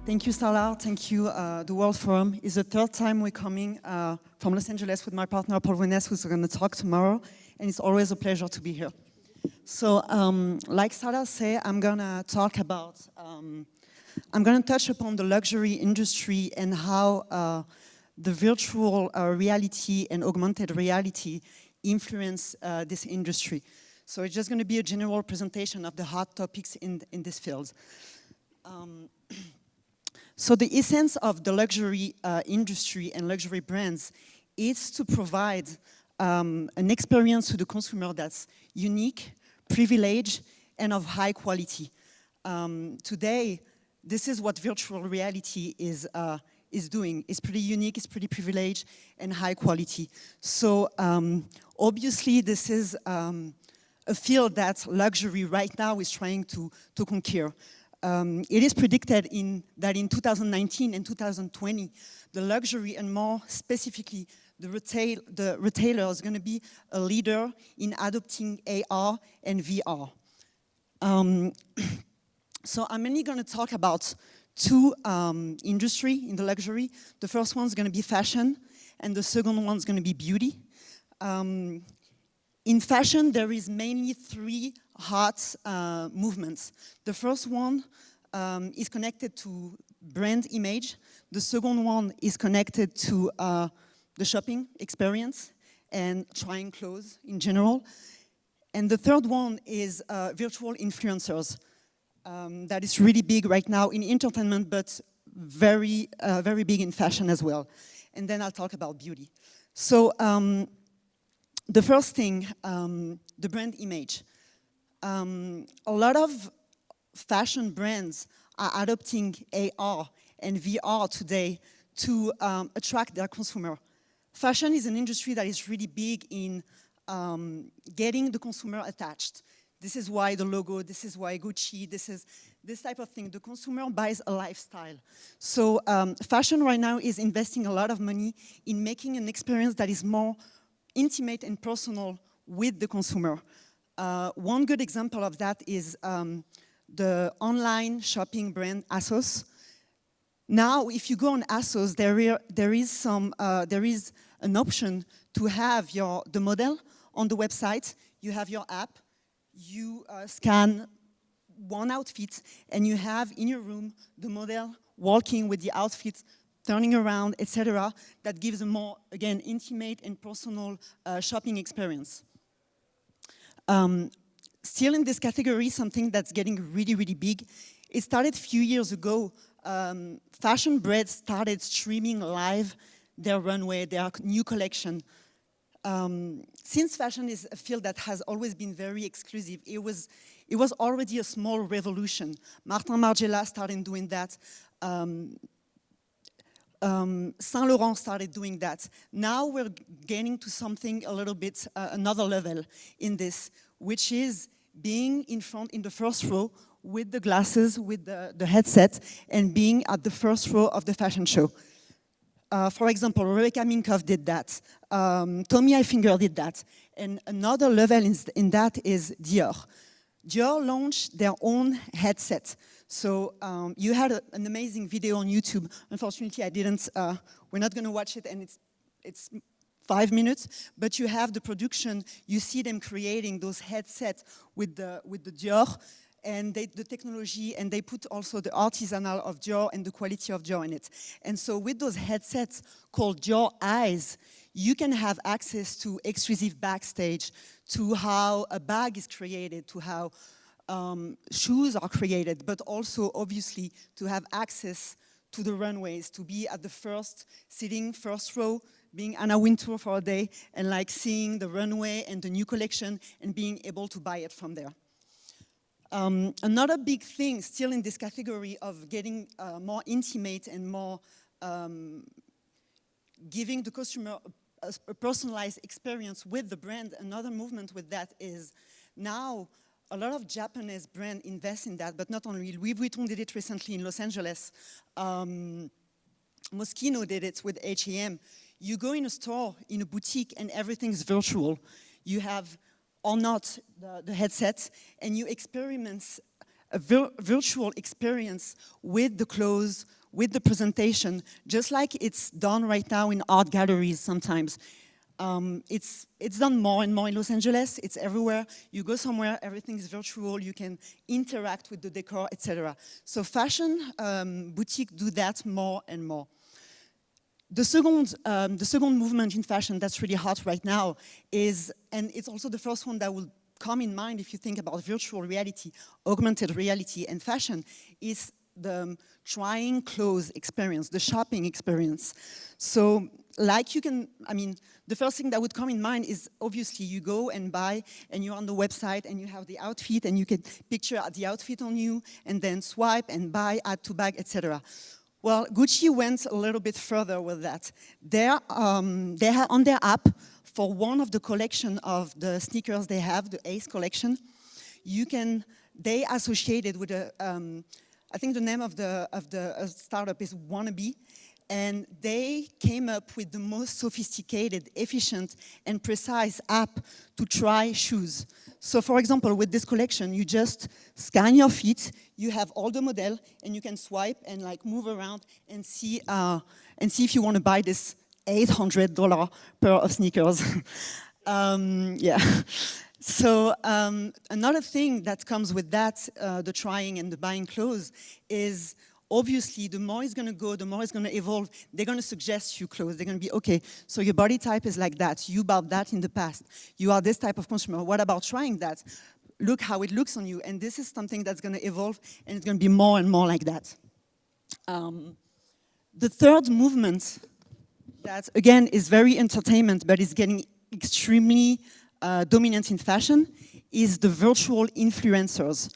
Thank you, Salah. Thank you, the World Forum. It's the third time we're coming from Los Angeles with my partner, Paul Venès, who's going to talk tomorrow. And it's always a pleasure to be here. So, like Salah said, I'm going to talk about, I'm going to touch upon the luxury industry and how the virtual reality and augmented reality influence this industry. So it's just going to be a general presentation of the hot topics in this field. So the essence of the luxury industry and luxury brands is to provide an experience to the consumer that's unique, privileged, and of high quality. Today, this is what virtual reality is doing. It's pretty unique, it's pretty privileged, and high quality. So obviously, this is a field that luxury right now is trying to conquer. It is predicted that in 2019 and 2020, the luxury and more specifically the retailer is going to be a leader in adopting AR and VR. So I'm mainly going to talk about two industries in the luxury. The first one's going to be fashion, and the second one's going to be beauty. In fashion, there is mainly three hot movements. The first one is connected to brand image. The second one is connected to the shopping experience and trying clothes in general. And the third one is virtual influencers. That is really big right now in entertainment, but very big in fashion as well. And then I'll talk about beauty. So the first thing, the brand image. A lot of fashion brands are adopting AR and VR today to attract their consumer. Fashion is an industry that is really big in getting the consumer attached. This is why the logo, this is why Gucci, this type of thing. The consumer buys a lifestyle. So fashion right now is investing a lot of money in making an experience that is more intimate and personal with the consumer. One good example of that is the online shopping brand ASOS. Now, if you go on ASOS, there is an option to have the model on the website. You have your app. You scan one outfit, and you have in your room the model walking with the outfit, turning around, etc. That gives a more, again, intimate and personal shopping experience. Still in this category, something that's getting really, really big. It started a few years ago. Fashion brands started streaming live their runway, their new collection. Since fashion is a field that has always been very exclusive, it was already a small revolution. Martin Margiela started doing that. Saint Laurent started doing that. Now we're getting to something a little bit, another level in this, which is being in front, in the first row, with the glasses, with the headset, and being at the first row of the fashion show. For example, Rebecca Minkoff did that. Tommy Hilfiger did that. And another level in that is Dior. Dior launched their own headset. So you had an amazing video on YouTube. Unfortunately, I didn't. We're not going to watch it, and it's 5 minutes. But you have the production. You see them creating those headsets with the Dior, and the technology, and they put also the artisanal of Dior and the quality of Dior in it. And so with those headsets called Dior Eyes, you can have access to exclusive backstage, to how a bag is created, to how shoes are created, but also obviously to have access to the runways, to be at the first row, being Anna Wintour for a day, and like seeing the runway and the new collection and being able to buy it from there. Another big thing still in this category of getting more intimate and more giving the customer a personalized experience with the brand, another movement with that is now a lot of Japanese brands invest in that, but not only. Louis Vuitton did it recently in Los Angeles. Moschino did it with H&M. You go in a store, in a boutique, and everything's virtual. You have or not the headsets, and you experience a virtual experience with the clothes, with the presentation, just like it's done right now in art galleries sometimes. It's done more and more in Los Angeles. It's everywhere. You go somewhere, everything is virtual. You can interact with the decor, etc. So fashion boutiques do that more and more. The second movement in fashion that's really hot right now is, and it's also the first one that will come in mind if you think about virtual reality, augmented reality, and fashion, is the trying clothes experience, the shopping experience. So like you can, I mean, the first thing that would come in mind is obviously you go and buy and you're on the website and you have the outfit and you can picture the outfit on you and then swipe and buy, add to bag, etc. Well, Gucci went a little bit further with that. They have on their app, for one of the collection of the sneakers they have, the Ace collection, they associated with a, I think the name of the startup is Wannabe, and they came up with the most sophisticated, efficient, and precise app to try shoes. So for example, with this collection, you just scan your feet, you have all the model, and you can swipe and like move around and see if you want to buy this $800 pair of sneakers. Yeah. So another thing that comes with that, the trying and the buying clothes, is obviously the more it's going to go, the more it's going to evolve. They're going to suggest you clothes. They're going to be, okay, so your body type is like that. You bought that in the past. You are this type of consumer. What about trying that? Look how it looks on you. And this is something that's going to evolve, and it's going to be more and more like that. The third movement that, again, is very entertainment, but is getting extremely dominant in fashion, is the virtual influencers.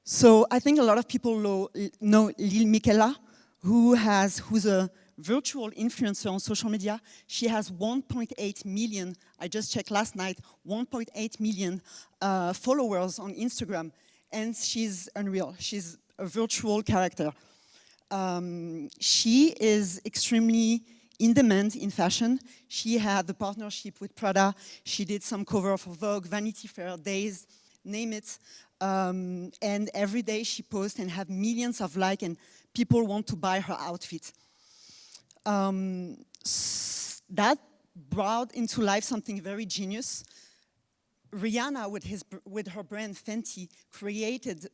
So I think a lot of people know Lil Miquela, who's a virtual influencer on social media. She has 1.8 million, I just checked last night, 1.8 million followers on Instagram. And she's unreal. She's a virtual character. She is extremely in demand in fashion. She had the partnership with Prada. She did some cover for Vogue, Vanity Fair, Days, name it. And every day she posts and have millions of likes, and people want to buy her outfit. That brought into life something very genius. Rihanna, with her brand Fenty, created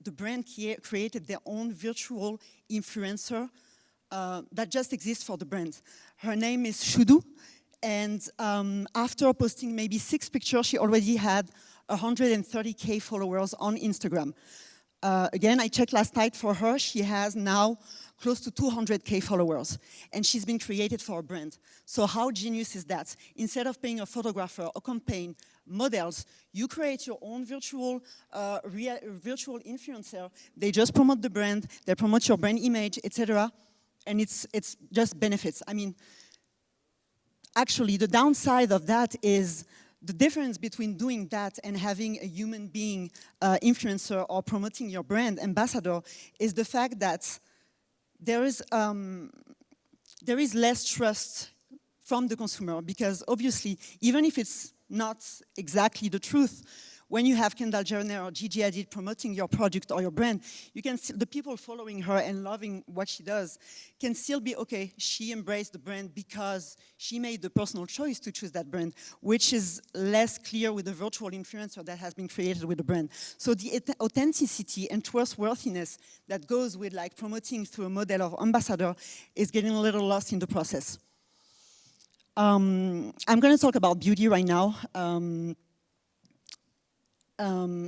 their own virtual influencer that just exists for the brand. Her name is Shudu, and after posting maybe 6 pictures, she already had 130K followers on Instagram. Again, I checked last night for her, she has now close to 200K followers, and she's been created for a brand. So how genius is that? Instead of paying a photographer, a campaign, models, you create your own virtual influencer. They just promote the brand, they promote your brand image, etc. And it's just benefits. I mean, actually, the downside of that is the difference between doing that and having a human being influencer or promoting your brand ambassador is the fact that there is less trust from the consumer, because obviously, even if it's not exactly the truth, when you have Kendall Jenner or Gigi Hadid promoting your product or your brand, you can see the people following her and loving what she does can still be, okay, she embraced the brand because she made the personal choice to choose that brand, which is less clear with the virtual influencer that has been created with the brand. So the authenticity and trustworthiness that goes with like promoting through a model of ambassador is getting a little lost in the process. I'm going to talk about beauty right now.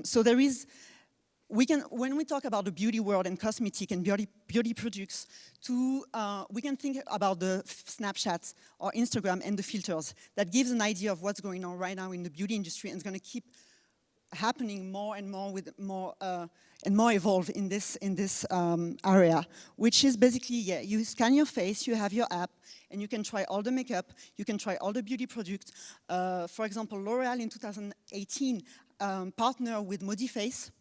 So there is, when we talk about the beauty world and cosmetic and beauty products, we can think about the Snapchat or Instagram and the filters. That gives an idea of what's going on right now in the beauty industry, and it's going to keep happening more and more with more evolve in this area, which is basically, yeah, you scan your face, you have your app, and you can try all the makeup, you can try all the beauty products. For example, L'Oreal in 2018 partnered with Modiface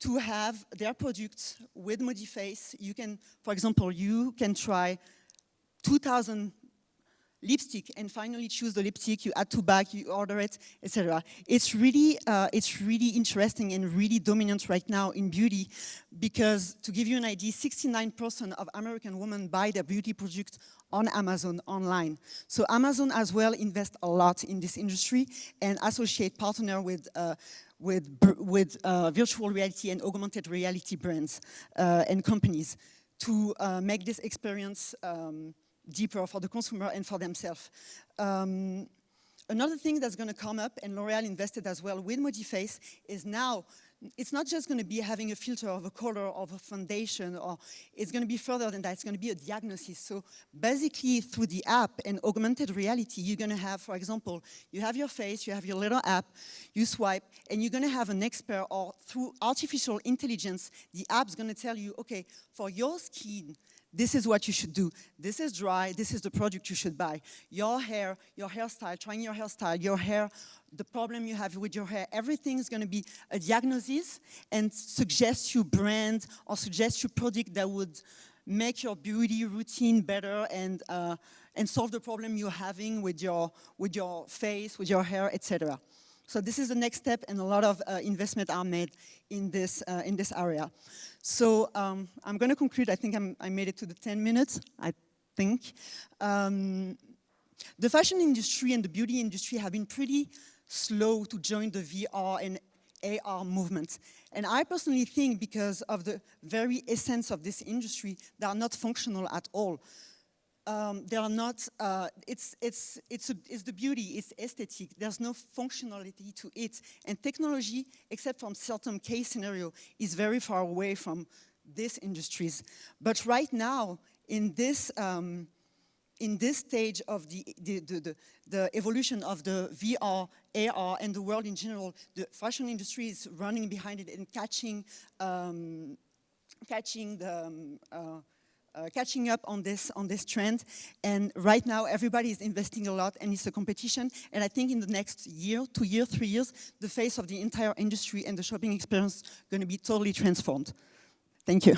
to have their products with Modiface. You can, for example, you can try 2,000 lipstick, and finally choose the lipstick, you add to bag, you order it, etc. It's really interesting and really dominant right now in beauty, because to give you an idea, 69% of American women buy their beauty products on Amazon online. So Amazon as well invests a lot in this industry and associate partner with virtual reality and augmented reality brands and companies to make this experience deeper for the consumer and for themselves. Another thing that's going to come up, and L'Oreal invested as well with Modiface, is now it's not just going to be having a filter of a color of a foundation, or it's going to be further than that. It's going to be a diagnosis. So basically through the app and augmented reality, you're going to have, for example, you have your face, you have your little app, you swipe, and you're going to have an expert, or through artificial intelligence, the app's going to tell you, okay, for your skin, this is what you should do. This is dry, this is the product you should buy. Your hair, your hairstyle, trying your hairstyle, your hair, the problem you have with your hair, everything is going to be a diagnosis and suggest you brand or suggest you product that would make your beauty routine better and solve the problem you're having with your face, with your hair, etc. So this is the next step, and a lot of investment are made in this area. So I'm going to conclude. I think I made it to the 10 minutes, I think. The fashion industry and the beauty industry have been pretty slow to join the VR and AR movement. And I personally think because of the very essence of this industry, they are not functional at all. They are not, it's the beauty, it's aesthetic. There's no functionality to it. And technology, except from certain case scenario, is very far away from these industries. But right now, in this stage of the evolution of the VR, AR, and the world in general, the fashion industry is running behind it and catching up on this trend. And right now, everybody is investing a lot, and it's a competition. And I think in the next year, 2 years, 3 years, the face of the entire industry and the shopping experience is going to be totally transformed. Thank you.